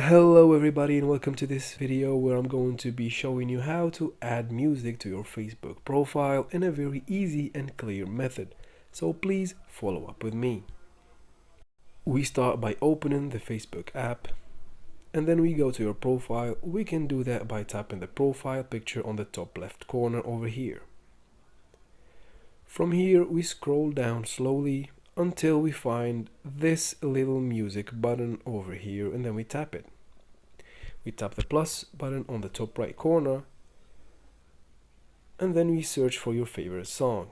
Hello everybody and welcome to this video where I'm going to be showing you how to add music to your Facebook profile in a very easy and clear method. So please follow up with me. We start by opening the Facebook app and then we go to your profile. We can do that by tapping the profile picture on the top left corner over here. From here we scroll down slowly until we find this little music button over here and then we tap it. We tap the plus button on the top right corner and then we search for your favorite song.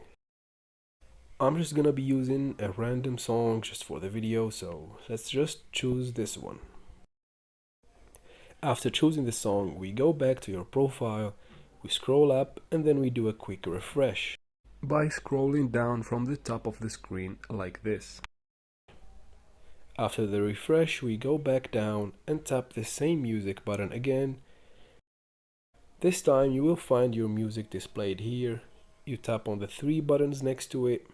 I'm just gonna be using a random song just for the video, so let's just choose this one. After choosing the song, we go back to your profile, we scroll up and then we do a quick refresh by scrolling down from the top of the screen like this. After the refresh, we go back down and tap the same music button again. This time you will find your music displayed here. You tap on the three buttons next to it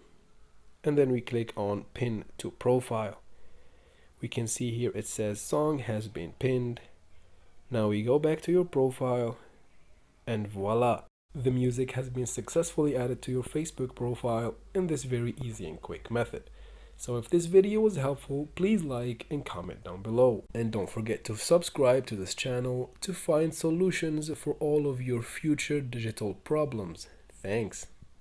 and then we click on Pin to Profile. We can see here it says song has been pinned. Now we go back to your profile and voila! The music has been successfully added to your Facebook profile in this very easy and quick method. So if this video was helpful, please like and comment down below. And don't forget to subscribe to this channel to find solutions for all of your future digital problems. Thanks.